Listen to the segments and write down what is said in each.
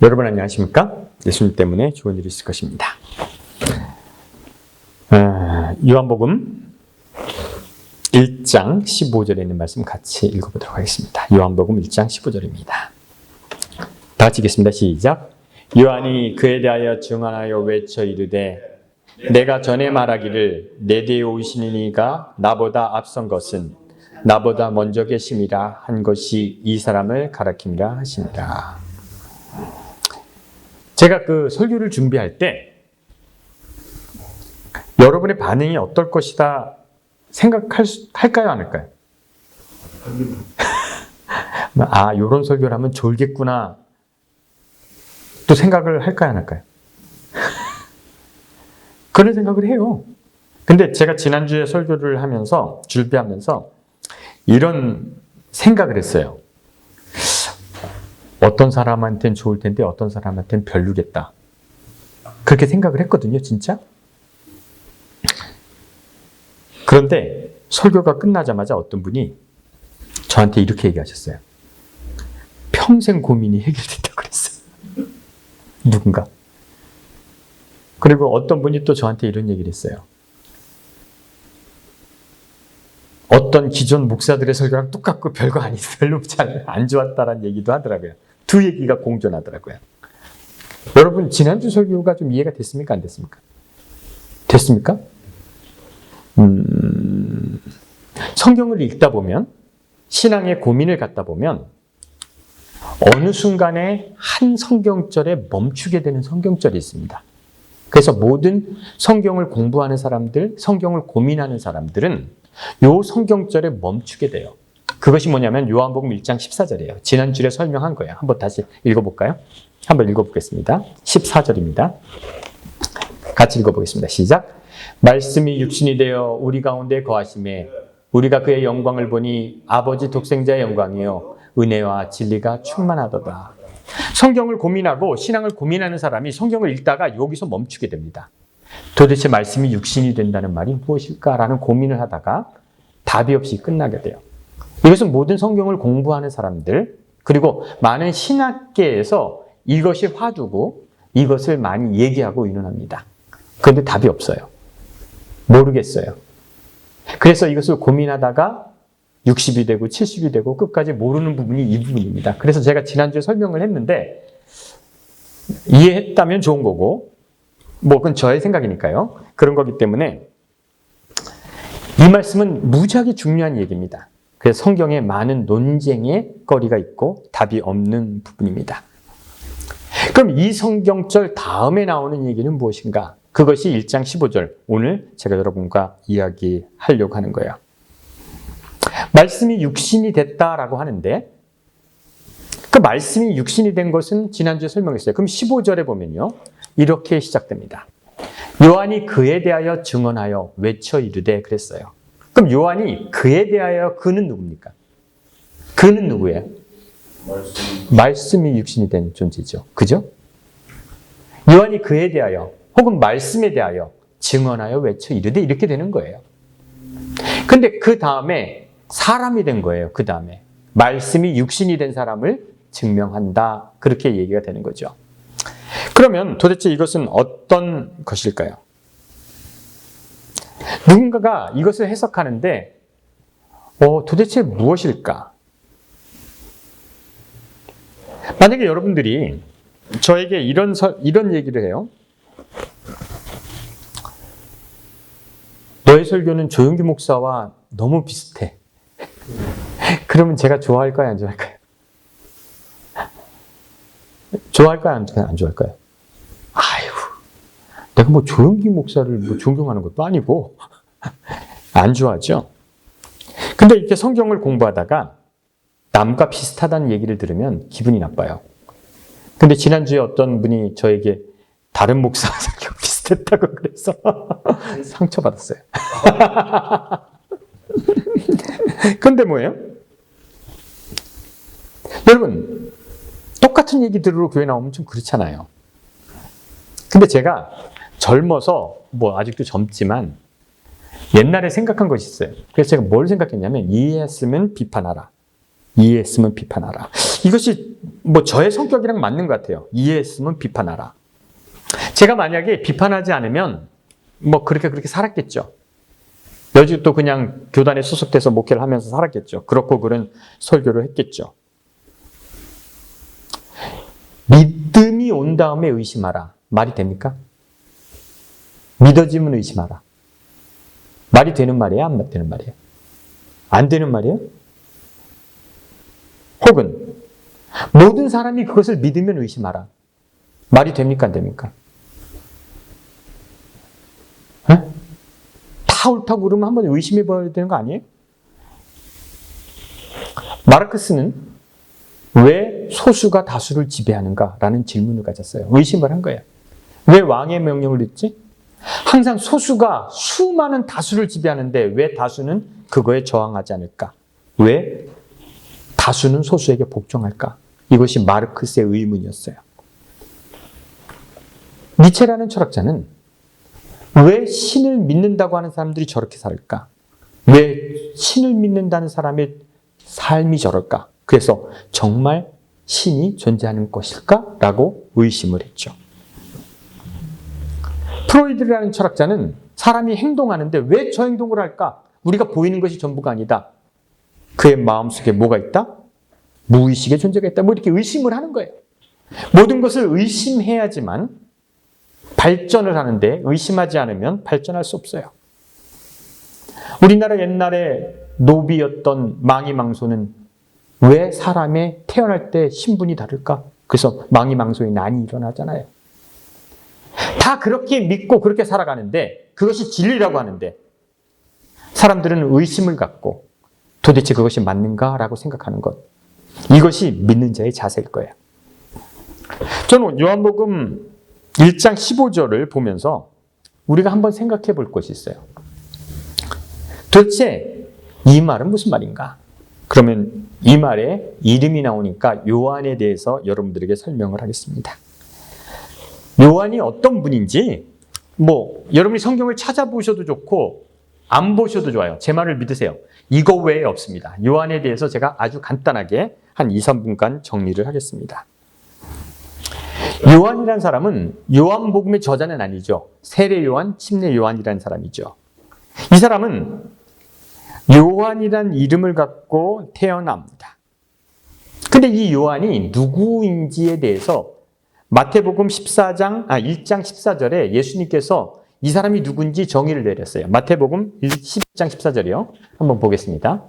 여러분 안녕하십니까? 예수님 때문에 좋은 일이 있을 것입니다. 요한복음 1장 15절에 있는 말씀 같이 읽어보도록 하겠습니다. 요한복음 1장 15절입니다. 다 같이 읽겠습니다. 시작. 요한이 그에 대하여 증언하여 외쳐 이르되 내가 전에 말하기를 내 뒤에 오시는 이가 나보다 앞선 것은 나보다 먼저 계심이라 한 것이 이 사람을 가리킴이라 하시니라. 제가 그 설교를 준비할 때 여러분의 반응이 어떨 것이다 할까요, 안 할까요? 아, 이런 설교를 하면 졸겠구나 또 생각을 할까요, 안 할까요? 그런 생각을 해요. 근데 제가 지난주에 설교를 하면서 준비하면서 이런 생각을 했어요. 어떤 사람한테는 좋을 텐데 어떤 사람한테는 별로겠다. 그렇게 생각을 했거든요, 진짜. 그런데 설교가 끝나자마자 어떤 분이 저한테 이렇게 얘기하셨어요. 평생 고민이 해결됐다고 그랬어요. 누군가. 그리고 어떤 분이 또 저한테 이런 얘기를 했어요. 어떤 기존 목사들의 설교랑 똑같고 별거 아니고 별로 잘 안 좋았다라는 얘기도 하더라고요. 두 얘기가 공존하더라고요. 여러분 지난주 설교가 좀 이해가 됐습니까? 안 됐습니까? 됐습니까? 성경을 읽다 보면 신앙의 고민을 갖다 보면 어느 순간에 한 성경절에 멈추게 되는 성경절이 있습니다. 그래서 모든 성경을 공부하는 사람들, 성경을 고민하는 사람들은 요 성경절에 멈추게 돼요. 그것이 뭐냐면 요한복음 1장 14절이에요. 지난주에 설명한 거예요. 한번 다시 읽어볼까요? 한번 읽어보겠습니다. 14절입니다. 같이 읽어보겠습니다. 시작. 말씀이 육신이 되어 우리 가운데 거하심에 우리가 그의 영광을 보니 아버지 독생자의 영광이요 은혜와 진리가 충만하도다. 성경을 고민하고 신앙을 고민하는 사람이 성경을 읽다가 여기서 멈추게 됩니다. 도대체 말씀이 육신이 된다는 말이 무엇일까라는 고민을 하다가 답이 없이 끝나게 돼요. 이것은 모든 성경을 공부하는 사람들 그리고 많은 신학계에서 이것이 화두고 이것을 많이 얘기하고 의논합니다. 그런데 답이 없어요. 모르겠어요. 그래서 이것을 고민하다가 60이 되고 70이 되고 끝까지 모르는 부분이 이 부분입니다. 그래서 제가 지난주에 설명을 했는데 이해했다면 좋은 거고 뭐 그건 저의 생각이니까요. 그런 거기 때문에 이 말씀은 무지하게 중요한 얘기입니다. 그래서 성경에 많은 논쟁의 거리가 있고 답이 없는 부분입니다. 그럼 이 성경절 다음에 나오는 얘기는 무엇인가? 그것이 1장 15절. 오늘 제가 여러분과 이야기하려고 하는 거예요. 말씀이 육신이 됐다라고 하는데 그 말씀이 육신이 된 것은 지난주에 설명했어요. 그럼 15절에 보면요. 이렇게 시작됩니다. 요한이 그에 대하여 증언하여 외쳐 이르되 그랬어요. 그럼 요한이 그에 대하여 그는 누굽니까? 그는 누구예요? 말씀이 육신이 된 존재죠. 그죠? 요한이 그에 대하여 혹은 말씀에 대하여 증언하여 외쳐 이르되 이렇게 되는 거예요. 근데 그 다음에 사람이 된 거예요. 그 다음에 말씀이 육신이 된 사람을 증명한다. 그렇게 얘기가 되는 거죠. 그러면 도대체 이것은 어떤 것일까요? 누군가가 이것을 해석하는데 도대체 무엇일까? 만약에 여러분들이 저에게 이런 얘기를 해요. 너의 설교는 조용기 목사와 너무 비슷해. 그러면 제가 좋아할까요? 안 좋아할까요? 좋아할까요? 안 좋아할까요? 아이고, 내가 뭐 조용기 목사를 뭐 존경하는 것도 아니고 안 좋아하죠. 근데 이렇게 성경을 공부하다가 남과 비슷하다는 얘기를 들으면 기분이 나빠요. 근데 지난주에 어떤 분이 저에게 다른 목사 성경 비슷했다고 그래서 상처받았어요. 근데 뭐예요? 여러분, 똑같은 얘기 들으러 교회 나오면 좀 그렇잖아요. 근데 제가 젊어서, 뭐 아직도 젊지만 옛날에 생각한 것이 있어요. 그래서 제가 뭘 생각했냐면 이해했으면 비판하라. 이해했으면 비판하라. 이것이 뭐 저의 성격이랑 맞는 것 같아요. 이해했으면 비판하라. 제가 만약에 비판하지 않으면 뭐 그렇게 살았겠죠. 여지도 그냥 교단에 소속돼서 목회를 하면서 살았겠죠. 그렇고 그런 설교를 했겠죠. 믿음이 온 다음에 의심하라. 말이 됩니까? 믿어지면 의심하라. 말이 되는 말이에요? 안 되는 말이에요? 안 되는 말이에요? 혹은 모든 사람이 그것을 믿으면 의심하라. 말이 됩니까? 안 됩니까? 네? 다 옳다고 그러면 한번 의심해 봐야 되는 거 아니에요? 마르크스는 왜 소수가 다수를 지배하는가라는 질문을 가졌어요. 의심을 한 거예요. 왜 왕의 명령을 듣지? 항상 소수가 수많은 다수를 지배하는데 왜 다수는 그거에 저항하지 않을까? 왜 다수는 소수에게 복종할까? 이것이 마르크스의 의문이었어요. 니체라는 철학자는 왜 신을 믿는다고 하는 사람들이 저렇게 살까? 왜 신을 믿는다는 사람의 삶이 저럴까? 그래서 정말 신이 존재하는 것일까? 라고 의심을 했죠. 프로이드라는 철학자는 사람이 행동하는데 왜 저 행동을 할까? 우리가 보이는 것이 전부가 아니다. 그의 마음속에 뭐가 있다? 무의식의 존재가 있다. 뭐 이렇게 의심을 하는 거예요. 모든 것을 의심해야지만 발전을 하는데 의심하지 않으면 발전할 수 없어요. 우리나라 옛날에 노비였던 망이망소는 왜 사람의 태어날 때 신분이 다를까? 그래서 망이망소의 난이 일어나잖아요. 다 그렇게 믿고 그렇게 살아가는데 그것이 진리라고 하는데 사람들은 의심을 갖고 도대체 그것이 맞는가라고 생각하는 것. 이것이 믿는 자의 자세일 거예요. 저는 요한복음 1장 15절을 보면서 우리가 한번 생각해 볼 것이 있어요. 도대체 이 말은 무슨 말인가? 그러면 이 말에 이름이 나오니까 요한에 대해서 여러분들에게 설명을 하겠습니다. 요한이 어떤 분인지 여러분이 성경을 찾아보셔도 좋고 안 보셔도 좋아요. 제 말을 믿으세요. 이거 외에 없습니다. 요한에 대해서 제가 아주 간단하게 한 2, 3분간 정리를 하겠습니다. 요한이라는 사람은 요한복음의 저자는 아니죠. 세례 요한, 침례 요한이라는 사람이죠. 이 사람은 요한이라는 이름을 갖고 태어납니다. 근데 이 요한이 누구인지에 대해서 마태복음 1장 14절에 예수님께서 이 사람이 누군지 정의를 내렸어요. 마태복음 10장 14절이요. 한번 보겠습니다.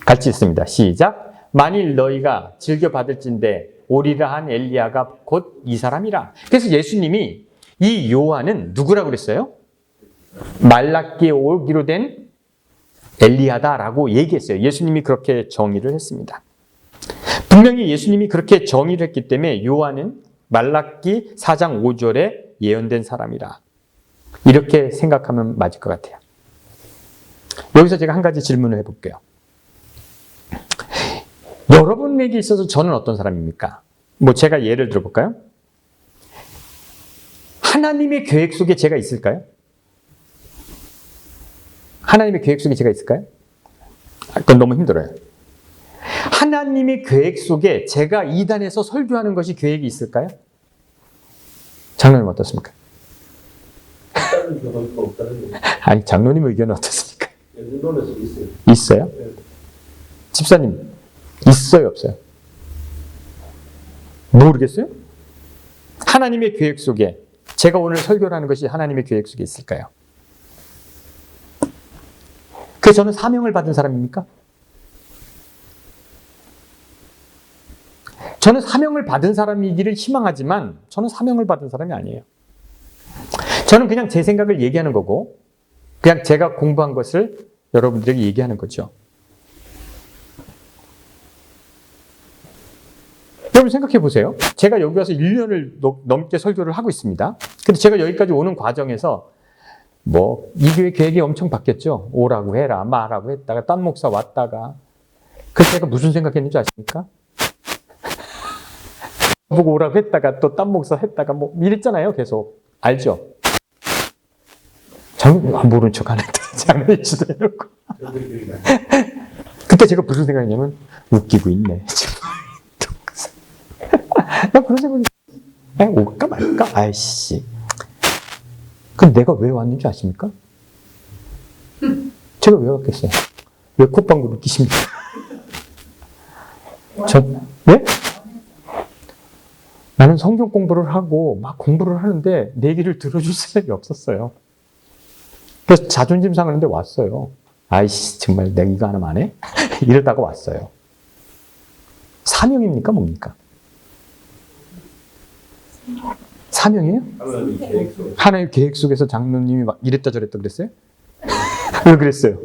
같이 읽습니다. 시작. 만일 너희가 즐겨 받을진대 오리라 한 엘리야가 곧 이 사람이라. 그래서 예수님이 이 요한은 누구라고 그랬어요? 말라기에 오기로 된 엘리야다라고 얘기했어요. 예수님이 그렇게 정의를 했습니다. 분명히 예수님이 그렇게 정의를 했기 때문에 요한은 말라기 4장 5절에 예언된 사람이라. 이렇게 생각하면 맞을 것 같아요. 여기서 제가 한 가지 질문을 해볼게요. 여러분에게 있어서 저는 어떤 사람입니까? 제가 예를 들어볼까요? 하나님의 계획 속에 제가 있을까요? 하나님의 계획 속에 제가 있을까요? 그건 너무 힘들어요. 하나님의 계획 속에 제가 이단에서 설교하는 것이 계획이 있을까요? 장로님 어떻습니까? 아니, 장로님 의견은 어떻습니까? 있어요? 집사님, 있어요, 없어요? 모르겠어요? 하나님의 계획 속에 제가 오늘 설교를 하는 것이 하나님의 계획 속에 있을까요? 그래서 저는 사명을 받은 사람입니까? 저는 사명을 받은 사람이기를 희망하지만 저는 사명을 받은 사람이 아니에요. 저는 그냥 제 생각을 얘기하는 거고 그냥 제가 공부한 것을 여러분들에게 얘기하는 거죠. 여러분 생각해 보세요. 제가 여기 와서 1년을 넘게 설교를 하고 있습니다. 근데 제가 여기까지 오는 과정에서 이 교회 계획이 엄청 바뀌었죠. 오라고 해라, 마라고 했다가 딴 목사 왔다가 그래서 제가 무슨 생각했는지 아십니까? 보고 오라고 했다가 또 딴 목사 했다가 이랬잖아요. 계속. 알죠? 모른 척 하는데 장난치도 해놓고. 그때 제가 무슨 생각이냐면 웃기고 있네. 지금. 나 그런 생각이 올까 말까? 아이씨. 그럼 내가 왜 왔는지 아십니까? 제가 왜 왔겠어요? 왜 콧방구를 끼십니까? 네? 나는 성경 공부를 하고 막 공부를 하는데 내 얘기를 들어줄 사람이 없었어요. 그래서 자존심 상하는데 왔어요. 아이씨, 정말 내가 이거 하나만 안 해? 이러다가 왔어요. 사명입니까? 뭡니까? 사명이에요? 하나님 계획 속에서 장로님이 막 이랬다 저랬다 그랬어요? 왜 그랬어요?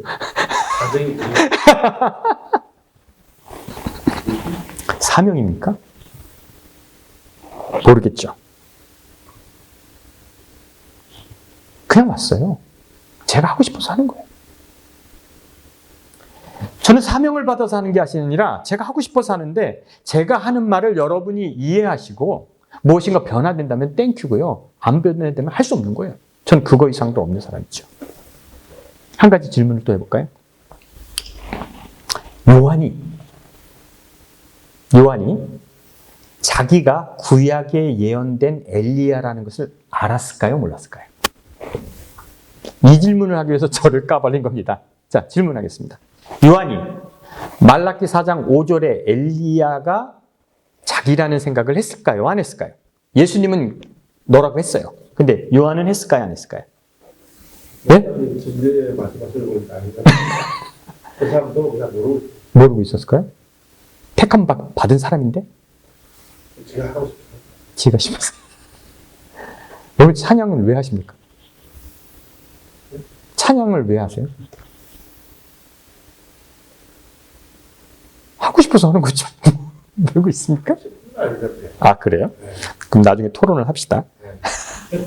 사명입니까? 모르겠죠. 그냥 왔어요. 제가 하고 싶어서 하는 거예요. 저는 사명을 받아서 하는 게 아니라 제가 하고 싶어서 하는데 제가 하는 말을 여러분이 이해하시고 무엇인가 변화된다면 땡큐고요. 안 변화되면 할 수 없는 거예요. 전 그거 이상도 없는 사람이죠. 한 가지 질문을 또 해볼까요? 요한이 자기가 구약에 예언된 엘리야라는 것을 알았을까요? 몰랐을까요? 이 질문을 하기 위해서 저를 까발린 겁니다. 자, 질문하겠습니다. 요한이 말라기 4장 5절에 엘리야가 자기라는 생각을 했을까요? 안 했을까요? 예수님은 너라고 했어요. 근데 요한은 했을까요? 안 했을까요? 네? 진리의 말씀하시는 보니까 아니다. 그 사람도 그냥 모르고 있었을까요? 택함 받은 사람인데? 제가 하고 싶어요. 지가 싶어서. 여러분 찬양을 왜 하십니까? 찬양을 왜 하세요? 하고 싶어서 하는 거죠. 모르고 있습니까? 아, 그래요? 네. 그럼 나중에 토론을 합시다. 네.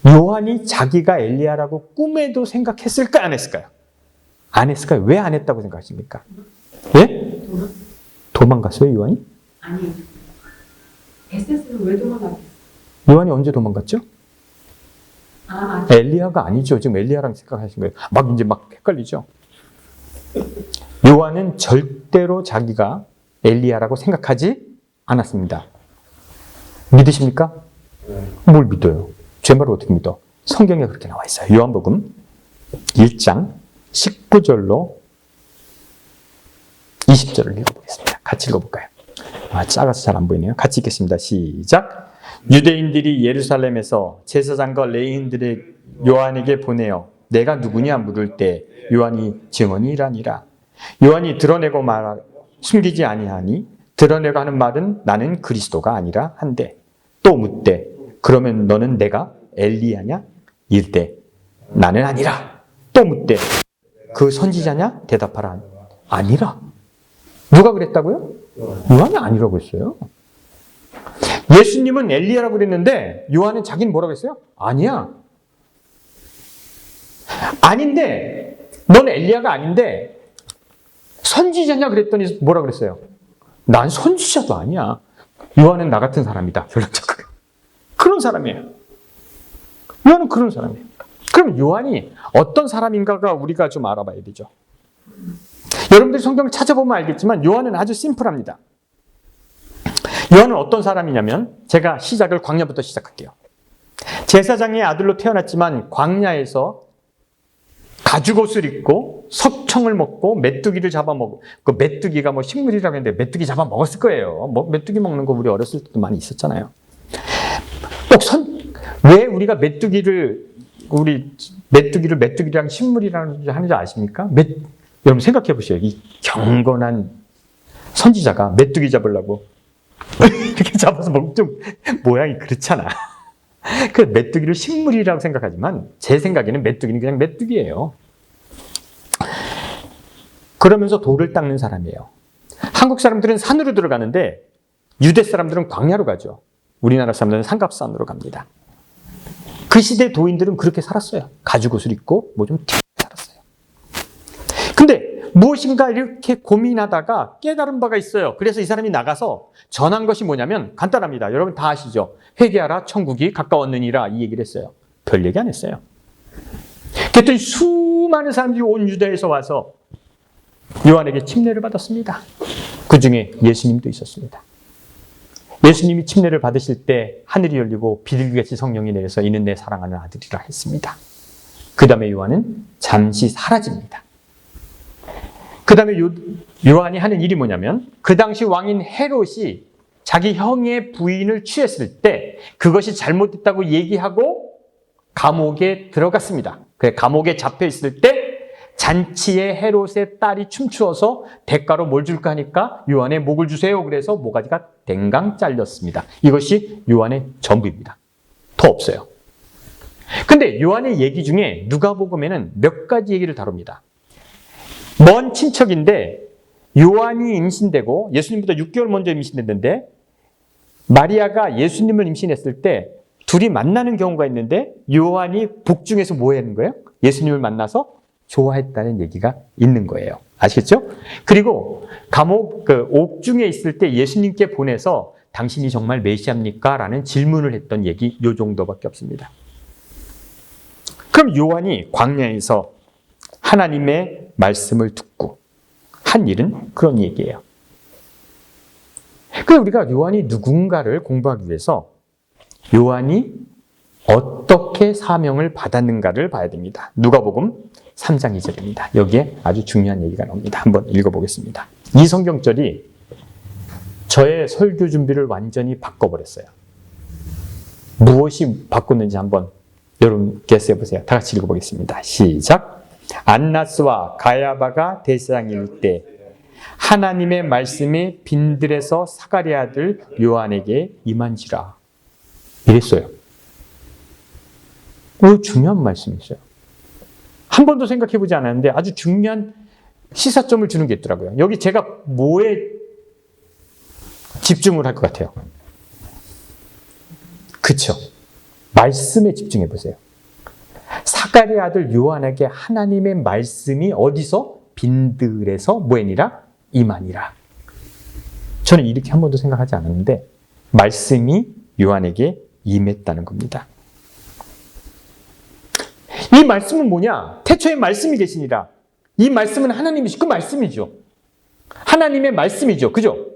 요한이 자기가 엘리야라고 꿈에도 생각했을까요? 안 했을까요? 안 했을까요? 왜 안 했다고 생각하십니까? 예? 도망갔어요, 요한이? 아니, 에세스는 왜 도망갔겠어? 요한이 언제 도망갔죠? 아, 엘리야가 아니죠. 지금 엘리야랑 생각하신 거예요. 이제 막 헷갈리죠. 요한은 절대로 자기가 엘리야라고 생각하지 않았습니다. 믿으십니까? 뭘 믿어요? 제 말을 어떻게 믿어? 성경에 그렇게 나와 있어요. 요한복음 1장 19절로 20절을 읽어보겠습니다. 같이 읽어볼까요? 작아서 잘 안 보이네요. 같이 읽겠습니다. 시작. 유대인들이 예루살렘에서 제사장과 레위인들의 요한에게 보내어 내가 누구냐 물을 때 요한이 증언이 이라니라. 요한이 드러내고 숨기지 아니하니 드러내고 하는 말은 나는 그리스도가 아니라 한데 또 묻되 그러면 너는 내가 엘리야냐? 이르되 나는 아니라. 또 묻되 그 선지자냐? 대답하라. 아니라. 누가 그랬다고요? 요한이 아니라고 했어요. 예수님은 엘리야라고 그랬는데 요한은 자기는 뭐라고 했어요? 아니야. 아닌데 넌 엘리야가 아닌데 선지자냐 그랬더니 뭐라고 그랬어요? 난 선지자도 아니야. 요한은 나 같은 사람이다. 결론적으로. 그런 사람이에요. 요한은 그런 사람이에요. 그럼 요한이 어떤 사람인가가 우리가 좀 알아봐야 되죠. 여러분들이 성경을 찾아보면 알겠지만 요한은 아주 심플합니다. 요한은 어떤 사람이냐면 제가 시작을 광야부터 시작할게요. 제사장의 아들로 태어났지만 광야에서 가죽옷을 입고 석청을 먹고 메뚜기를 잡아먹고 그 메뚜기가 뭐 식물이라고 했는데 메뚜기 잡아먹었을 거예요. 메뚜기 먹는 거 우리 어렸을 때도 많이 있었잖아요. 왜 우리가 메뚜기랑 식물이라는 하는지 아십니까? 여러분 생각해 보세요. 이 경건한 선지자가 메뚜기 잡으려고 이렇게 잡아서 먹으면 좀 모양이 그렇잖아. 그 메뚜기를 식물이라고 생각하지만 제 생각에는 메뚜기는 그냥 메뚜기예요. 그러면서 돌을 닦는 사람이에요. 한국 사람들은 산으로 들어가는데 유대 사람들은 광야로 가죠. 우리나라 사람들은 삼갑산으로 갑니다. 그 시대 도인들은 그렇게 살았어요. 가죽옷을 입고 뭐 좀 살았어요. 근데 무엇인가 이렇게 고민하다가 깨달은 바가 있어요. 그래서 이 사람이 나가서 전한 것이 뭐냐면 간단합니다. 여러분 다 아시죠? 회개하라 천국이 가까웠느니라 이 얘기를 했어요. 별 얘기 안 했어요. 그랬더니 수많은 사람들이 온 유다에서 와서 요한에게 침례를 받았습니다. 그 중에 예수님도 있었습니다. 예수님이 침례를 받으실 때 하늘이 열리고 비둘기같이 성령이 내려서 이는 내 사랑하는 아들이라 했습니다. 그 다음에 요한은 잠시 사라집니다. 그 다음에 요한이 하는 일이 뭐냐면 그 당시 왕인 헤롯이 자기 형의 부인을 취했을 때 그것이 잘못됐다고 얘기하고 감옥에 들어갔습니다. 그래, 감옥에 잡혀 있을 때 잔치에 헤롯의 딸이 춤추어서 대가로 뭘 줄까 하니까 요한의 목을 주세요. 그래서 모가지가 댕강 잘렸습니다. 이것이 요한의 전부입니다. 더 없어요. 근데 요한의 얘기 중에 누가복음에는 몇 가지 얘기를 다룹니다. 먼 친척인데 요한이 임신되고 예수님보다 6개월 먼저 임신됐는데 마리아가 예수님을 임신했을 때 둘이 만나는 경우가 있는데 요한이 복중에서 뭐 하는 거예요? 예수님을 만나서 좋아했다는 얘기가 있는 거예요. 아시겠죠? 그리고 감옥 옥중에 있을 때 예수님께 보내서 당신이 정말 메시아입니까? 라는 질문을 했던 얘기 요 정도밖에 없습니다. 그럼 요한이 광야에서 하나님의 말씀을 듣고 한 일은 그런 얘기예요. 그래서 우리가 요한이 누군가를 공부하기 위해서 요한이 어떻게 사명을 받았는가를 봐야 됩니다. 누가복음 3장 2절입니다. 여기에 아주 중요한 얘기가 나옵니다. 한번 읽어보겠습니다. 이 성경절이 저의 설교 준비를 완전히 바꿔버렸어요. 무엇이 바꿨는지 한번 여러분 게스해보세요. 다 같이 읽어보겠습니다. 시작. 안나스와 가야바가 대제사장일 때 하나님의 말씀이 빈들에서 사가랴 아들 요한에게 임한지라. 이랬어요. 중요한 말씀이 있어요. 한 번도 생각해보지 않았는데 아주 중요한 시사점을 주는 게 있더라고요. 여기 제가 뭐에 집중을 할 것 같아요? 그쵸? 말씀에 집중해보세요. 사가랴 아들 요한에게 하나님의 말씀이 어디서? 빈들에서 뭐하니라? 임하니라. 저는 이렇게 한 번도 생각하지 않았는데 말씀이 요한에게 임했다는 겁니다. 이 말씀은 뭐냐? 태초에 말씀이 계시니라. 이 말씀은 하나님이시, 그 말씀이죠. 하나님의 말씀이죠. 그죠?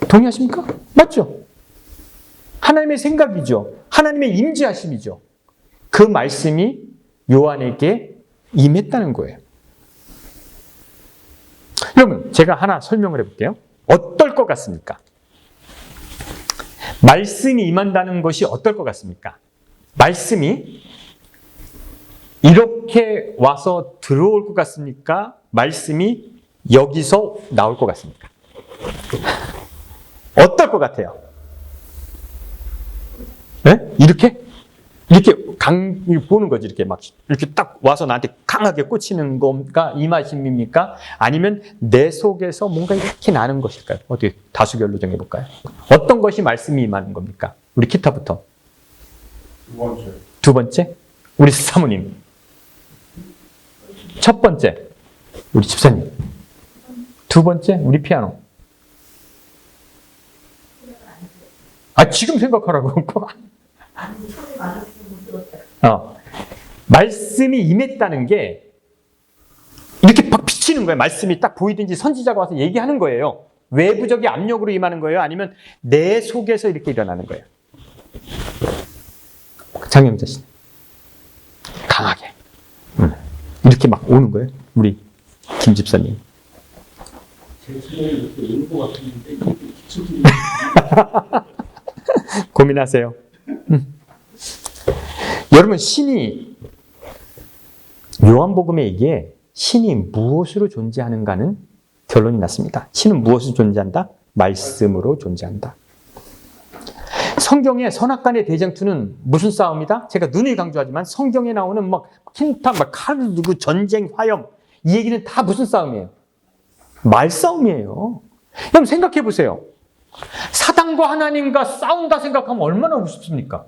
동의하십니까? 맞죠? 하나님의 생각이죠. 하나님의 임재하심이죠. 그 말씀이 요한에게 임했다는 거예요. 여러분, 제가 하나 설명을 해볼게요. 어떨 것 같습니까? 말씀이 임한다는 것이 어떨 것 같습니까? 말씀이 이렇게 와서 들어올 것 같습니까? 말씀이 여기서 나올 것 같습니까? 어떨 것 같아요? 네? 이렇게 보는 거지. 이렇게 막 이렇게 딱 와서 나한테 강하게 꽂히는 건가? 임하심입니까? 아니면 내 속에서 뭔가 이렇게 나는 것일까요? 어떻게 다수결로 정해볼까요? 어떤 것이 말씀이 임하는 겁니까? 우리 기타부터. 두 번째, 우리 사모님. 첫 번째, 우리 집사님. 두 번째, 우리 피아노. 지금 생각하라고. 말씀이 임했다는 게 이렇게 막 비치는 거예요. 말씀이 딱 보이든지 선지자가 와서 얘기하는 거예요. 외부적인 압력으로 임하는 거예요? 아니면 내 속에서 이렇게 일어나는 거예요? 장영자 씨. 강하게. 이렇게 막 오는 거예요. 우리 김 집사님. 제 생각에 이렇게 오는 것 같은데 이게 기초들이 고민하세요. 여러분, 신이 요한복음에 이게 신이 무엇으로 존재하는가는 결론이 났습니다. 신은 무엇으로 존재한다? 말씀으로 존재한다. 성경의 선악간의 대쟁투는 무슨 싸움이다? 제가 누누이 강조하지만 성경에 나오는 막 킨타, 막 칼 두고 전쟁, 화염, 이 얘기는 다 무슨 싸움이에요? 말싸움이에요. 그럼 생각해 보세요. 사단과 하나님과 싸운다 생각하면 얼마나 우습습니까?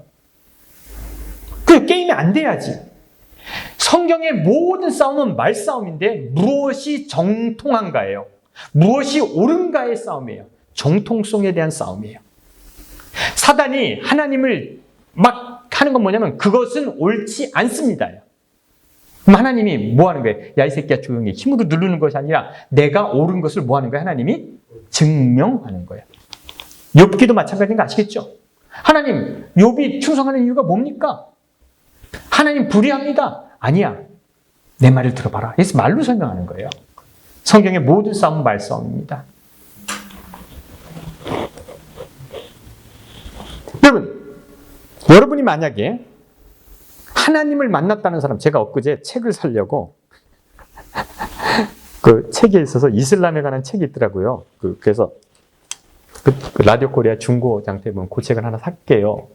그 게임이 안 돼야지. 성경의 모든 싸움은 말싸움인데 무엇이 정통한가예요. 무엇이 옳은가의 싸움이에요. 정통성에 대한 싸움이에요. 사단이 하나님을 막 하는 건 뭐냐면 그것은 옳지 않습니다. 그럼 하나님이 뭐 하는 거예요? 야, 이 새끼야 조용히. 힘으로 누르는 것이 아니라 내가 옳은 것을 뭐 하는 거예요? 하나님이 증명하는 거예요. 욥기도 마찬가지인 거 아시겠죠? 하나님, 욥이 충성하는 이유가 뭡니까? 하나님 불의합니다. 아니야. 내 말을 들어봐라. 그래서 말로 설명하는 거예요. 성경의 모든 싸움은 말싸움입니다. 여러분이 만약에 하나님을 만났다는 사람, 제가 엊그제 책을 사려고 그 책에 있어서 이슬람에 관한 책이 있더라고요. 그래서 그 라디오 코리아 중고장터에 보면 그 책을 하나 살게요.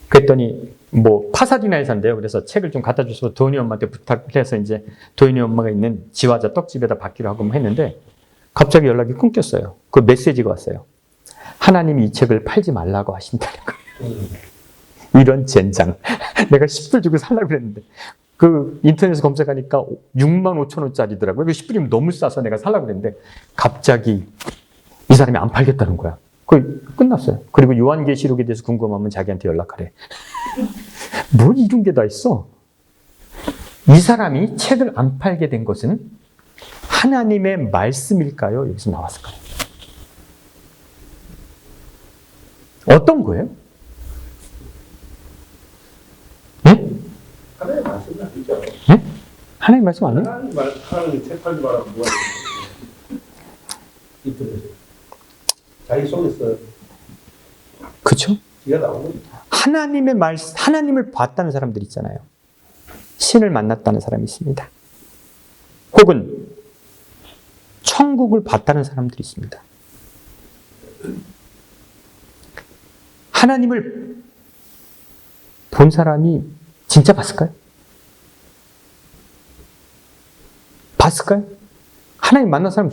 그랬더니 뭐 파사디나에 산대요. 그래서 책을 좀 갖다 줘서 도현이 엄마한테 부탁을 해서 이제 도현이 엄마가 있는 지화자 떡집에다 받기로 하고 했는데 갑자기 연락이 끊겼어요. 그 메시지가 왔어요. 하나님이 이 책을 팔지 말라고 하신다는 거예요. 이런 젠장. 내가 10불 주고 살라고 그랬는데 그 인터넷에서 검색하니까 65,000원짜리더라고요. 그 10불이면 너무 싸서 내가 살라고 그랬는데 갑자기 이 사람이 안 팔겠다는 거야. 그 끝났어요. 그리고 요한계시록에 대해서 궁금하면 자기한테 연락하래. 뭘 이런 게 다 있어? 이 사람이 책을 안 팔게 된 것은 하나님의 말씀일까요? 여기서 나왔을까요? 어떤 거예요? 네? 하나님 말씀이 아니죠. 네? 하나님 말씀 아니에요? 하나님 책 팔지 말라고 뭐가 인터넷에 자기 속에서 그렇죠? 기가 나오는 하나님의 말씀, 하나님을 봤다는 사람들 있잖아요. 신을 만났다는 사람이 있습니다. 혹은 천국을 봤다는 사람들이 있습니다. 하나님을 본 사람이 진짜 봤을까요? 봤을까요? 하나님 만난 사람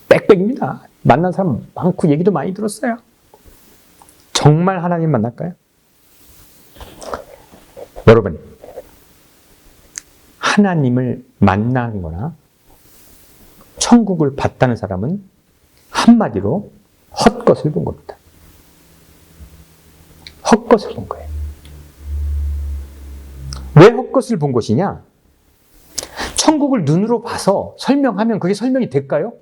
빽빽입니다. 만난 사람 많고 얘기도 많이 들었어요. 정말 하나님 만날까요? 여러분, 하나님을 만난 거나 천국을 봤다는 사람은 한마디로 헛것을 본 겁니다. 헛것을 본 거예요. 왜 헛것을 본 것이냐? 천국을 눈으로 봐서 설명하면 그게 설명이 될까요?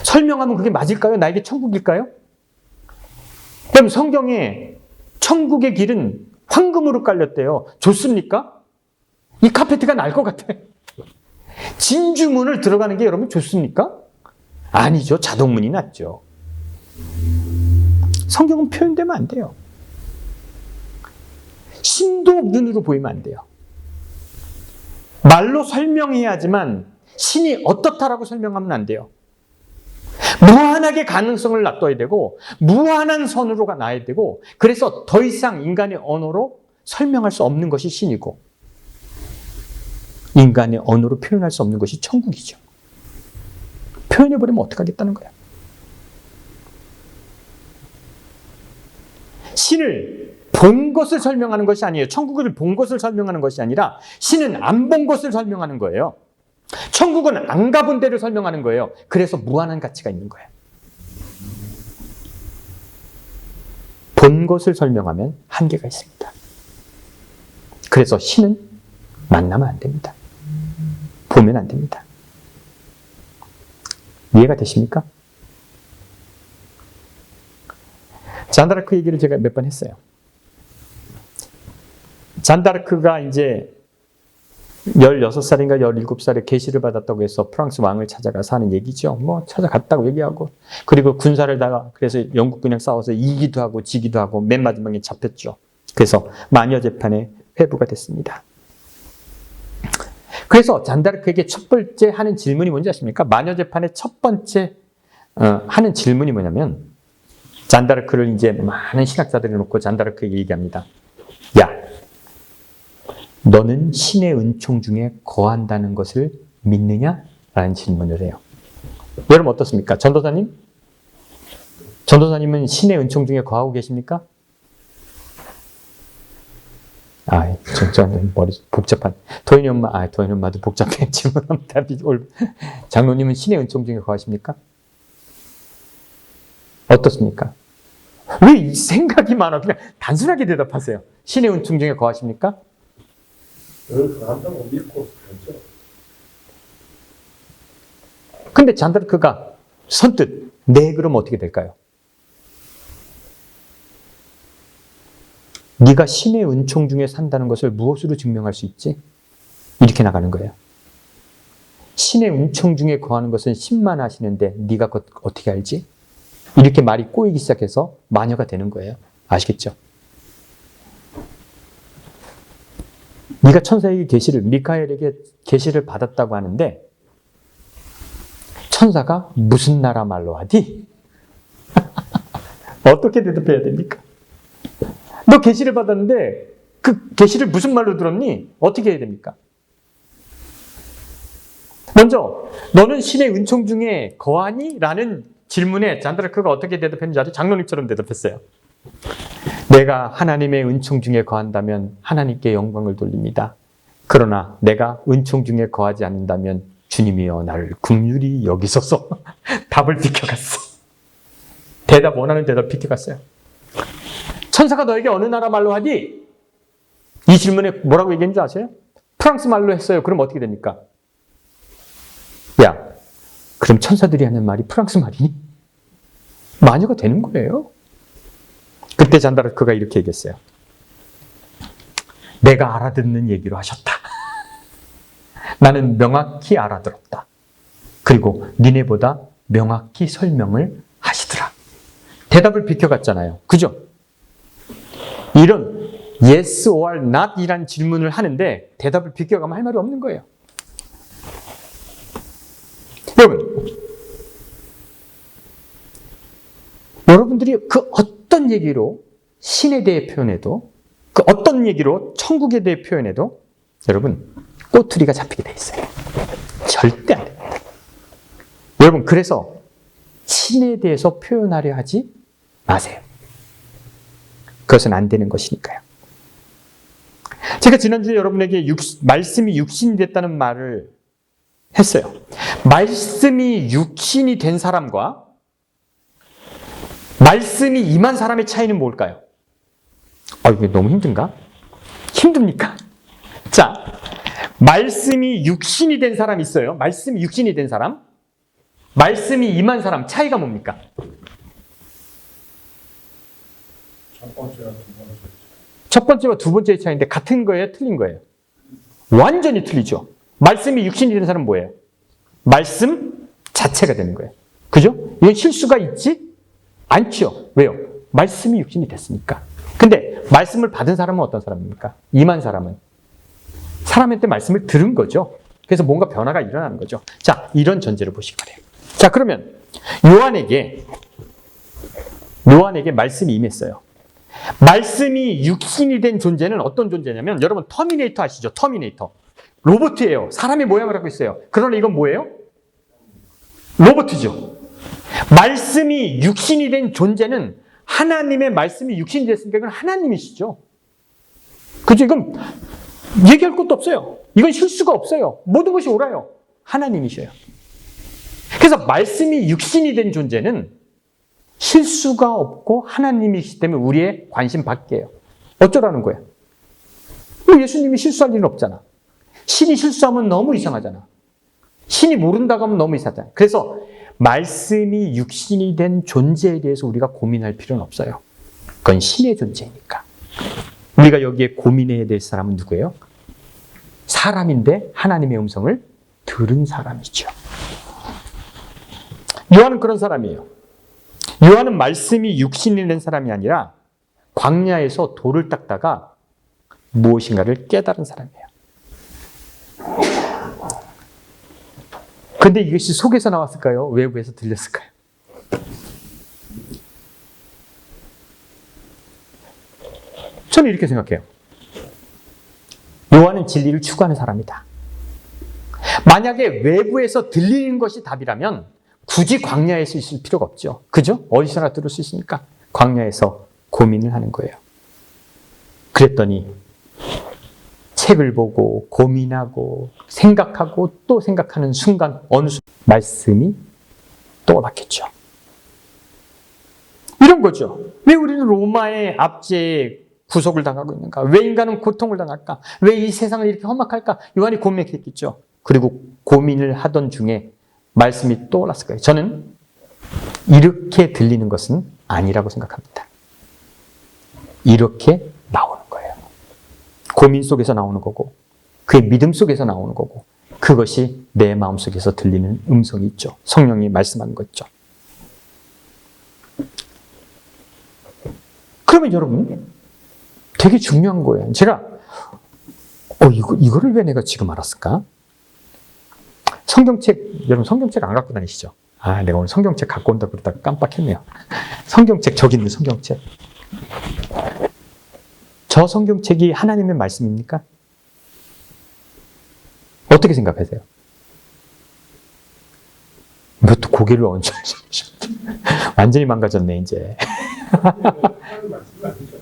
설명하면 그게 맞을까요? 나에게 천국일까요? 그럼 성경에 천국의 길은 황금으로 깔렸대요. 좋습니까? 이 카페트가 날 것 같아요. 진주문을 들어가는 게 여러분 좋습니까? 아니죠. 자동문이 낫죠. 성경은 표현되면 안 돼요. 신도 눈으로 보이면 안 돼요. 말로 설명해야지만 신이 어떻다라고 설명하면 안 돼요. 무한하게 가능성을 놔둬야 되고 무한한 선으로가 나야 되고 그래서 더 이상 인간의 언어로 설명할 수 없는 것이 신이고 인간의 언어로 표현할 수 없는 것이 천국이죠. 표현해버리면 어떡하겠다는 거야. 신을 본 것을 설명하는 것이 아니에요. 천국을 본 것을 설명하는 것이 아니라 신은 안 본 것을 설명하는 거예요. 천국은 안 가본 데를 설명하는 거예요. 그래서 무한한 가치가 있는 거예요. 본 것을 설명하면 한계가 있습니다. 그래서 신은 만나면 안 됩니다. 보면 안 됩니다. 이해가 되십니까? 잔다르크 얘기를 제가 몇 번 했어요. 잔다르크가 이제 16살인가 17살에 계시를 받았다고 해서 프랑스 왕을 찾아가서 하는 얘기죠. 뭐 찾아갔다고 얘기하고 그리고 군사를 다가 그래서 영국군이랑 싸워서 이기도 하고 지기도 하고 맨 마지막에 잡혔죠. 그래서 마녀 재판에 회부가 됐습니다. 그래서 잔다르크에게 첫 번째 하는 질문이 뭔지 아십니까? 마녀 재판의 첫 번째 하는 질문이 뭐냐면 잔다르크를 이제 많은 신학자들이 놓고 잔다르크에게 얘기합니다. 야, 너는 신의 은총 중에 거한다는 것을 믿느냐? 라는 질문을 해요. 여러분 어떻습니까? 전도사님? 전도사님은 신의 은총 중에 거하고 계십니까? 아, 진짜 머리 복잡한. 도현이 엄마도 복잡해. 질문합니다. 장로님은 신의 은총 중에 거하십니까? 어떻습니까? 왜 이 생각이 많아? 그냥 단순하게 대답하세요. 신의 은총 중에 거하십니까? 늘 한다고 믿고 그렇죠. 근데 잔다르크가 선뜻 네, 그럼 어떻게 될까요? 네가 신의 은총 중에 산다는 것을 무엇으로 증명할 수 있지? 이렇게 나가는 거예요. 신의 은총 중에 거하는 것은 신만 하시는데 네가 어떻게 알지? 이렇게 말이 꼬이기 시작해서 마녀가 되는 거예요. 아시겠죠? 네가 천사에게 계시를, 미카엘에게 계시를 받았다고 하는데 천사가 무슨 나라 말로 하디? 어떻게 대답해야 됩니까? 너 계시를 받았는데 그 계시를 무슨 말로 들었니? 어떻게 해야 됩니까? 먼저 너는 신의 은총 중에 거하니? 라는 질문에 잔드라크가 어떻게 대답했는지 아주 장로님처럼 대답했어요. 내가 하나님의 은총 중에 거한다면 하나님께 영광을 돌립니다. 그러나 내가 은총 중에 거하지 않는다면 주님이여 나를 긍휼히 여기소서. 답을 비켜갔어. 원하는 대답 비켜갔어요. 천사가 너에게 어느 나라 말로 하디? 이 질문에 뭐라고 얘기했는지 아세요? 프랑스 말로 했어요. 그럼 어떻게 됩니까? 야, 그럼 천사들이 하는 말이 프랑스 말이니? 마녀가 되는 거예요. 그때 잔다르크가 이렇게 얘기했어요. 내가 알아듣는 얘기로 하셨다. 나는 명확히 알아들었다. 그리고 니네보다 명확히 설명을 하시더라. 대답을 비켜갔잖아요. 그죠? 이런 yes or not 이란 질문을 하는데 대답을 비껴가면 할 말이 없는 거예요. 여러분들이 그 어떤 얘기로 신에 대해 표현해도, 그 어떤 얘기로 천국에 대해 표현해도 여러분 꼬투리가 잡히게 돼 있어요. 절대 안 됩니다. 여러분, 그래서 신에 대해서 표현하려 하지 마세요. 그것은 안 되는 것이니까요. 제가 지난주에 여러분에게 말씀이 육신이 됐다는 말을 했어요. 말씀이 육신이 된 사람과 말씀이 임한 사람의 차이는 뭘까요? 이게 너무 힘든가? 힘듭니까? 자, 말씀이 육신이 된 사람이 있어요. 말씀이 육신이 된 사람, 말씀이 임한 사람, 차이가 뭡니까? 첫 번째와 두 번째의 차이인데 같은 거예요? 틀린 거예요? 완전히 틀리죠. 말씀이 육신이 된 사람은 뭐예요? 말씀 자체가 되는 거예요. 그죠? 이건 실수가 있지 않죠. 왜요? 말씀이 육신이 됐으니까. 근데 말씀을 받은 사람은 어떤 사람입니까? 임한 사람은 사람한테 말씀을 들은 거죠. 그래서 뭔가 변화가 일어나는 거죠. 자, 이런 전제를 보시기 바래요. 자, 그러면 요한에게 말씀이 임했어요. 말씀이 육신이 된 존재는 어떤 존재냐면, 여러분 터미네이터 아시죠? 터미네이터. 로봇이에요. 사람의 모양을 하고 있어요. 그러나 이건 뭐예요? 로봇이죠. 말씀이 육신이 된 존재는, 하나님의 말씀이 육신이 됐으니까 이건 하나님이시죠. 그죠? 이건 얘기할 것도 없어요. 이건 실수가 없어요. 모든 것이 옳아요. 하나님이셔요. 그래서 말씀이 육신이 된 존재는 실수가 없고 하나님이시기 때문에 우리의 관심 밖이에요. 어쩌라는 거예요? 예수님이 실수할 일은 없잖아. 신이 실수하면 너무 이상하잖아. 신이 모른다고 하면 너무 이상하잖아. 그래서 말씀이 육신이 된 존재에 대해서 우리가 고민할 필요는 없어요. 그건 신의 존재니까. 우리가 여기에 고민해야 될 사람은 누구예요? 사람인데 하나님의 음성을 들은 사람이죠. 요한은 그런 사람이에요. 요한은 말씀이 육신이 된 사람이 아니라 광야에서 돌을 닦다가 무엇인가를 깨달은 사람이에요. 근데 이것이 속에서 나왔을까요? 외부에서 들렸을까요? 저는 이렇게 생각해요. 요한은 진리를 추구하는 사람이다. 만약에 외부에서 들리는 것이 답이라면 굳이 광야에서 있을 필요가 없죠. 그죠? 어디서나 들을 수 있으니까 광야에서 고민을 하는 거예요. 그랬더니 책을 보고 고민하고 생각하고 또 생각하는 순간 어느 순간 말씀이 떠올랐겠죠. 이런 거죠. 왜 우리는 로마의 압제에 구속을 당하고 있는가? 왜 인간은 고통을 당할까? 왜 이 세상을 이렇게 험악할까? 요한이 고민했겠죠. 그리고 고민을 하던 중에 말씀이 떠올랐을 거예요. 저는 이렇게 들리는 것은 아니라고 생각합니다. 이렇게 나오는 거예요. 고민 속에서 나오는 거고, 그의 믿음 속에서 나오는 거고, 그것이 내 마음속에서 들리는 음성이 있죠. 성령이 말씀하는 거 있죠. 그러면 여러분, 되게 중요한 거예요. 제가 이거를 왜 내가 지금 알았을까? 성경책, 여러분 성경책 안 갖고 다니시죠? 내가 오늘 성경책 갖고 온다고 그러다가 깜빡했네요. 성경책, 저기 있는 성경책. 저 성경책이 하나님의 말씀입니까? 어떻게 생각하세요? 뭐 또 고개를 얹어. 완전히 망가졌네, 이제.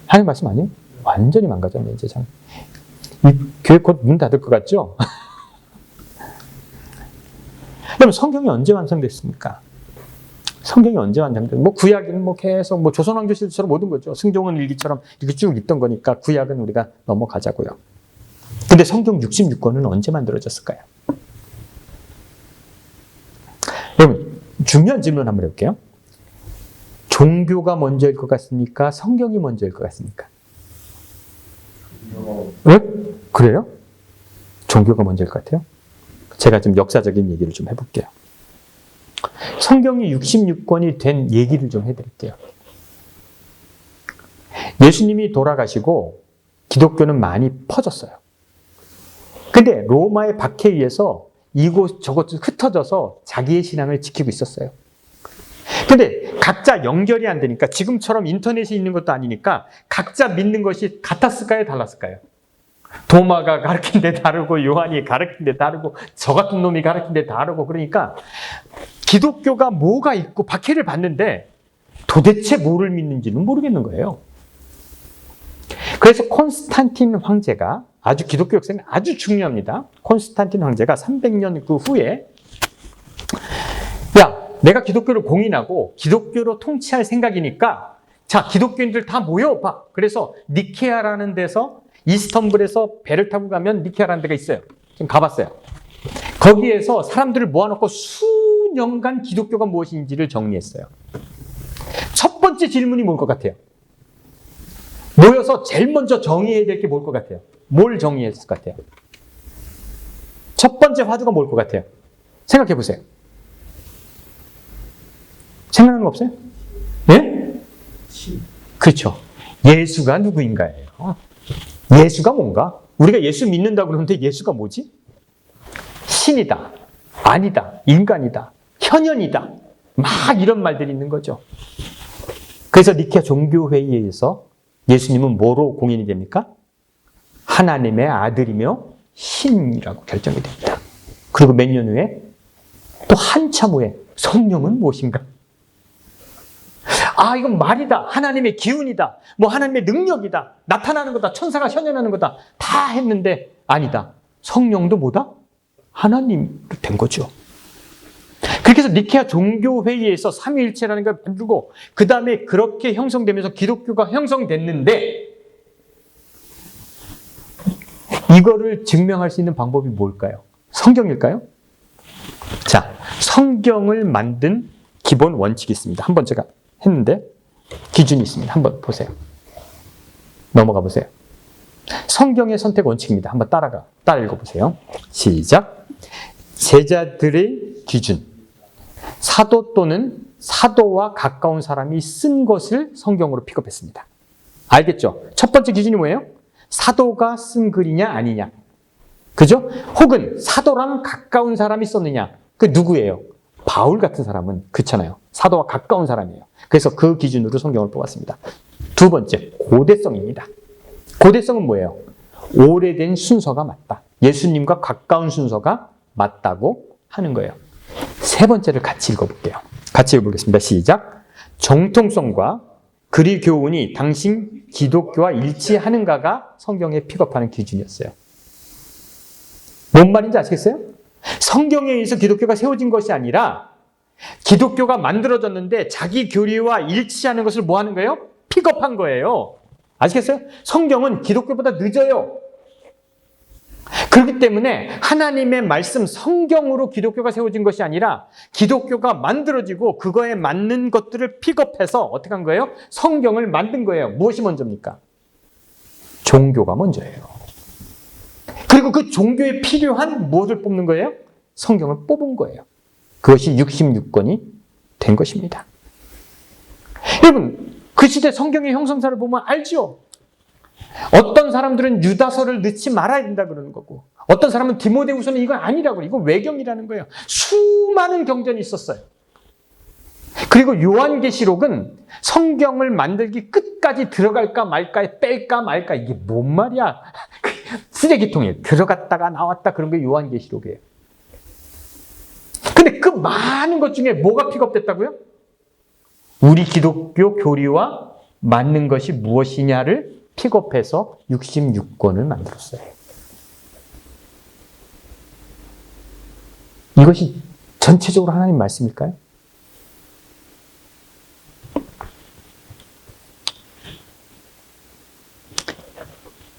하나님 말씀 아니에요? 완전히 망가졌네, 이제. 참. 이 교회 곧 문 닫을 것 같죠? 그럼 성경이 언제 완성됐습니까? 성경이 언제 완성됐습니까? 뭐 구약은 뭐 계속 뭐 조선왕조 시대처럼 모든 거죠. 승종원 일기처럼 이렇게 쭉 있던 거니까 구약은 우리가 넘어가자고요. 근데 성경 66권은 언제 만들어졌을까요? 여러분, 중요한 질문 한번 해볼게요. 종교가 먼저일 것 같습니까? 성경이 먼저일 것 같습니까? 왜? 그래요? 종교가 먼저일 것 같아요? 제가 좀 역사적인 얘기를 좀 해볼게요. 성경이 66권이 된 얘기를 좀 해드릴게요. 예수님이 돌아가시고 기독교는 많이 퍼졌어요. 근데 로마의 박해에 의해서 이곳 저곳 흩어져서 자기의 신앙을 지키고 있었어요. 근데 각자 연결이 안 되니까, 지금처럼 인터넷이 있는 것도 아니니까 각자 믿는 것이 같았을까요? 달랐을까요? 도마가 가르친 데 다르고 요한이 가르친 데 다르고 저 같은 놈이 가르친 데 다르고, 그러니까 기독교가 뭐가 있고 박해를 받는데 도대체 뭐를 믿는지는 모르겠는 거예요. 그래서 콘스탄틴 황제가, 아주 기독교 역사는 아주 중요합니다. 콘스탄틴 황제가 300년 그 후에, 내가 기독교를 공인하고 기독교로 통치할 생각이니까 자, 기독교인들 다 모여봐. 그래서 니케아라는 데서, 이스탄불에서 배를 타고 가면 니케아라는 데가 있어요. 지금 가봤어요. 거기에서 사람들을 모아놓고 수년간 기독교가 무엇인지를 정리했어요. 첫 번째 질문이 뭘 것 같아요? 모여서 제일 먼저 정의해야 될 게 뭘 것 같아요? 뭘 정의했을 것 같아요? 첫 번째 화두가 뭘 것 같아요? 생각해 보세요. 생각나는 거 없어요? 예? 그렇죠. 예수가 누구인가예요. 예수가 뭔가? 우리가 예수 믿는다고 그러는데 예수가 뭐지? 신이다, 아니다, 인간이다, 현현이다, 막 이런 말들이 있는 거죠. 그래서 니케아 종교회의에서 예수님은 뭐로 공인이 됩니까? 하나님의 아들이며 신이라고 결정이 됩니다. 그리고 몇 년 후에, 또 한참 후에, 성령은 무엇인가? 이건 말이다, 하나님의 기운이다, 뭐 하나님의 능력이다, 나타나는 거다, 천사가 현현하는 거다, 다 했는데 아니다. 성령도 뭐다? 하나님이 된 거죠. 그렇게 해서 니케아 종교회의에서 삼위일체라는 걸 만들고, 그 다음에 그렇게 형성되면서 기독교가 형성됐는데, 이거를 증명할 수 있는 방법이 뭘까요? 성경일까요? 자, 성경을 만든 기본 원칙이 있습니다. 한번 제가 했는데 기준이 있습니다. 한번 보세요. 넘어가 보세요. 성경의 선택 원칙입니다. 한번 따라 읽어보세요. 시작. 제자들의 기준. 사도 또는 사도와 가까운 사람이 쓴 것을 성경으로 픽업했습니다. 알겠죠? 첫 번째 기준이 뭐예요? 사도가 쓴 글이냐 아니냐. 그죠? 혹은 사도랑 가까운 사람이 썼느냐. 그 누구예요? 바울 같은 사람은 그렇잖아요. 사도와 가까운 사람이에요. 그래서 그 기준으로 성경을 뽑았습니다. 두 번째, 고대성입니다. 고대성은 뭐예요? 오래된 순서가 맞다. 예수님과 가까운 순서가 맞다고 하는 거예요. 세 번째를 같이 읽어볼게요. 같이 읽어보겠습니다. 시작. 정통성과 그리 교훈이 당신 기독교와 일치하는가가 성경에 픽업하는 기준이었어요. 뭔 말인지 아시겠어요? 성경에 의해서 기독교가 세워진 것이 아니라 기독교가 만들어졌는데 자기 교리와 일치하는 것을 뭐 하는 거예요? 픽업한 거예요. 아시겠어요? 성경은 기독교보다 늦어요. 그렇기 때문에 하나님의 말씀, 성경으로 기독교가 세워진 것이 아니라 기독교가 만들어지고 그거에 맞는 것들을 픽업해서 어떻게 한 거예요? 성경을 만든 거예요. 무엇이 먼저입니까? 종교가 먼저예요. 그리고 그 종교에 필요한 무엇을 뽑는 거예요? 성경을 뽑은 거예요. 그것이 66권이 된 것입니다. 여러분, 그 시대 성경의 형성사를 보면 알죠? 어떤 사람들은 유다서를 넣지 말아야 된다 그러는 거고, 어떤 사람은 디모데후서는 이건 아니라고, 이건 외경이라는 거예요. 수많은 경전이 있었어요. 그리고 요한계시록은 성경을 만들기 끝까지 들어갈까 말까, 뺄까 말까, 이게 뭔 말이야? 쓰레기통에 들어갔다가 나왔다 그런 게 요한계시록이에요. 근데 그 많은 것 중에 뭐가 픽업됐다고요? 우리 기독교 교리와 맞는 것이 무엇이냐를 픽업해서 66권을 만들었어요. 이것이 전체적으로 하나님 말씀일까요?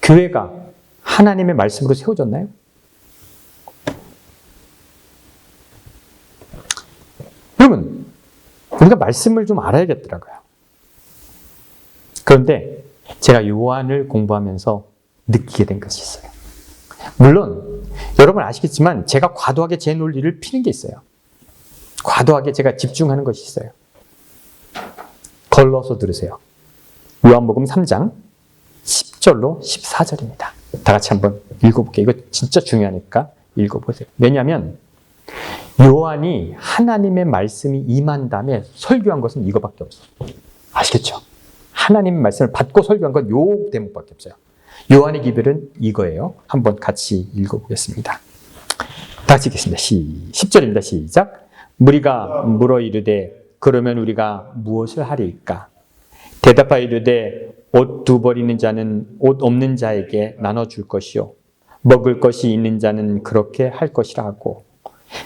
교회가 하나님의 말씀으로 세워졌나요? 여러분, 우리가 말씀을 좀 알아야겠더라고요. 그런데 제가 요한을 공부하면서 느끼게 된 것이 있어요. 물론 여러분 아시겠지만 제가 과도하게 제 논리를 피는 게 있어요. 과도하게 제가 집중하는 것이 있어요. 걸러서 들으세요. 요한복음 3장 10절로 14절입니다. 다 같이 한번 읽어볼게요. 이거 진짜 중요하니까 읽어보세요. 왜냐하면 요한이 하나님의 말씀이 임한 다음에 설교한 것은 이거밖에 없어요. 아시겠죠? 하나님의 말씀을 받고 설교한 건 요 대목밖에 없어요. 요한의 기별은 이거예요. 한번 같이 읽어보겠습니다. 다 같이 읽겠습니다. 10절입니다. 시작. 무리가 물어 이르되 그러면 우리가 무엇을 하리까? 대답하여 이르되 옷 두 벌 있는 자는 옷 없는 자에게 나눠줄 것이요 먹을 것이 있는 자는 그렇게 할 것이라 하고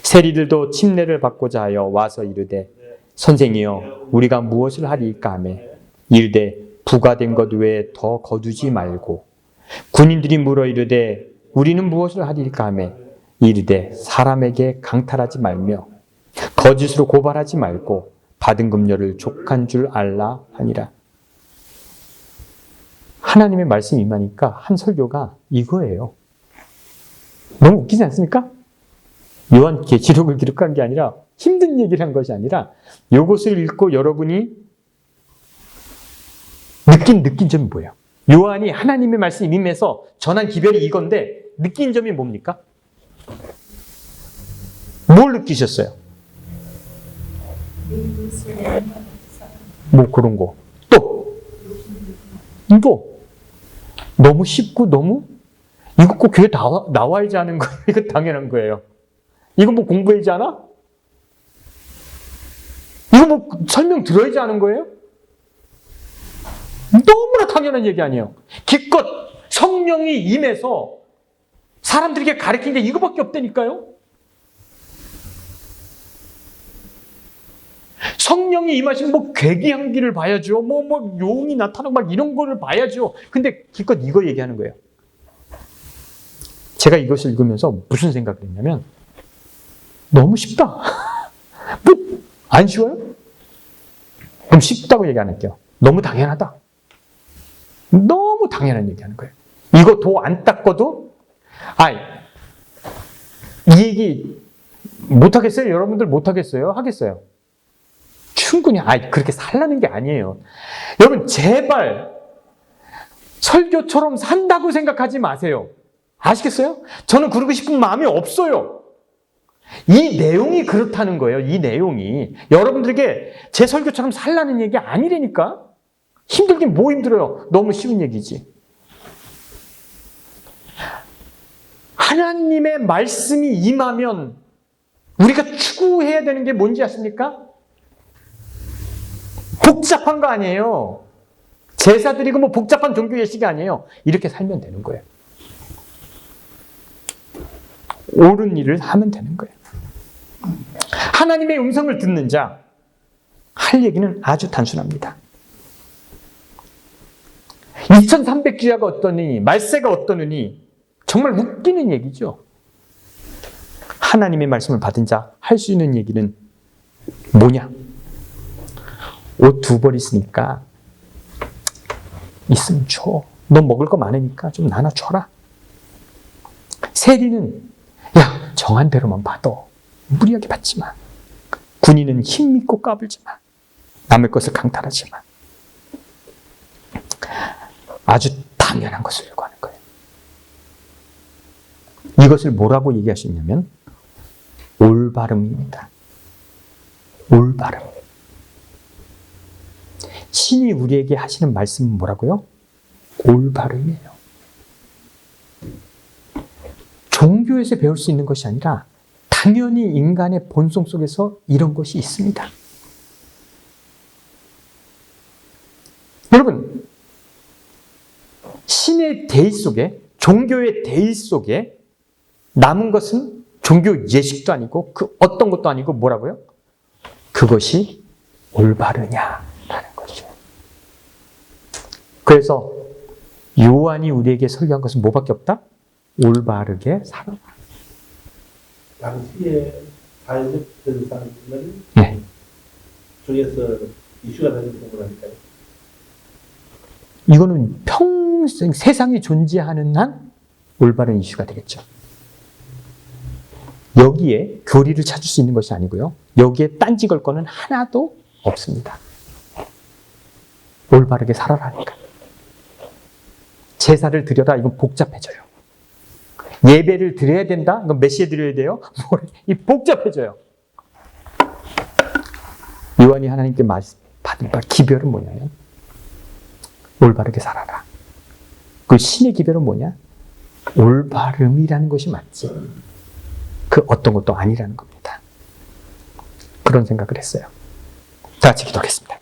세리들도 침례를 받고자 하여 와서 이르되 선생이여 우리가 무엇을 하리까 하며 이르되 부과된 것 외에 더 거두지 말고 군인들이 물어 이르되 우리는 무엇을 하리까 하며 이르되 사람에게 강탈하지 말며 거짓으로 고발하지 말고 받은 금료를 족한 줄 알라 하니라. 하나님의 말씀이 임하니까 한 설교가 이거예요. 너무 웃기지 않습니까? 요한계시록을 기록한 게 아니라 힘든 얘기를 한 것이 아니라 이것을 읽고 여러분이 느낀 점이 뭐예요? 요한이 하나님의 말씀이 임해서 전한 기별이 이건데 느낀 점이 뭡니까? 뭘 느끼셨어요? 뭐 그런 거. 또 이거 너무 쉽고 너무 이거 꼭 교회 나와야지 하는 거예요. 이거 당연한 거예요. 이거 뭐 공부해야지 하나? 이거 뭐 설명 들어야지 하는 거예요? 너무나 당연한 얘기 아니에요. 기껏 성령이 임해서 사람들에게 가르친 게 이거밖에 없다니까요. 성령이 임하신 뭐 괴기향기를 봐야죠. 뭐 용이 나타나고 막 이런 거를 봐야죠. 근데 기껏 이거 얘기하는 거예요. 제가 이것을 읽으면서 무슨 생각을 했냐면 너무 쉽다. 뭐 안 쉬워요? 그럼 쉽다고 얘기 안 할게요. 너무 당연하다. 너무 당연한 얘기하는 거예요. 이거 도 안 닦아도 이 얘기 못하겠어요? 여러분들 못하겠어요? 하겠어요? 충분히 그렇게 살라는 게 아니에요. 여러분 제발 설교처럼 산다고 생각하지 마세요. 아시겠어요? 저는 그러고 싶은 마음이 없어요. 이 내용이 그렇다는 거예요. 이 내용이 여러분들에게 제 설교처럼 살라는 얘기 아니라니까. 힘들긴 뭐 힘들어요. 너무 쉬운 얘기지. 하나님의 말씀이 임하면 우리가 추구해야 되는 게 뭔지 아십니까? 복잡한 거 아니에요. 제사 드리고 뭐 복잡한 종교 예식이 아니에요. 이렇게 살면 되는 거예요. 옳은 일을 하면 되는 거예요. 하나님의 음성을 듣는 자, 할 얘기는 아주 단순합니다. 2300주야가 어떠니, 말세가 어떠느니, 정말 웃기는 얘기죠. 하나님의 말씀을 받은 자 할 수 있는 얘기는 뭐냐? 옷 2벌 있으니까 있으면 줘. 너 먹을 거 많으니까 좀 나눠줘라. 세리는 야, 정한 대로만 받아. 무리하게 받지 마. 군인은 힘 믿고 까불지 마. 남의 것을 강탈하지 마. 아주 당연한 것을 요구하는 거예요. 이것을 뭐라고 얘기할 수 있냐면 올바름입니다. 올바름. 신이 우리에게 하시는 말씀은 뭐라고요? 올바름이에요. 종교에서 배울 수 있는 것이 아니라 당연히 인간의 본성 속에서 이런 것이 있습니다. 여러분, 신의 대의 속에, 종교의 대의 속에 남은 것은 종교 예식도 아니고 그 어떤 것도 아니고 뭐라고요? 그것이 올바르냐라는 거죠. 그래서 요한이 우리에게 설교한 것은 뭐밖에 없다? 올바르게 살아라. 당시에 사회적 사람들은 네. 중에서 이슈가 되는 부분이니까요. 이거는 평생 세상에 존재하는 한 올바른 이슈가 되겠죠. 여기에 교리를 찾을 수 있는 것이 아니고요. 여기에 딴지 걸 거는 하나도 없습니다. 올바르게 살아라니까. 제사를 드려라. 이건 복잡해져요. 예배를 드려야 된다. 이건 몇 시에 드려야 돼요? 이 복잡해져요. 요한이 하나님께 받은 바 기별은 뭐냐면 올바르게 살아라. 그 신의 기별은 뭐냐? 올바름이라는 것이 맞지. 그 어떤 것도 아니라는 겁니다. 그런 생각을 했어요. 다 같이 기도하겠습니다.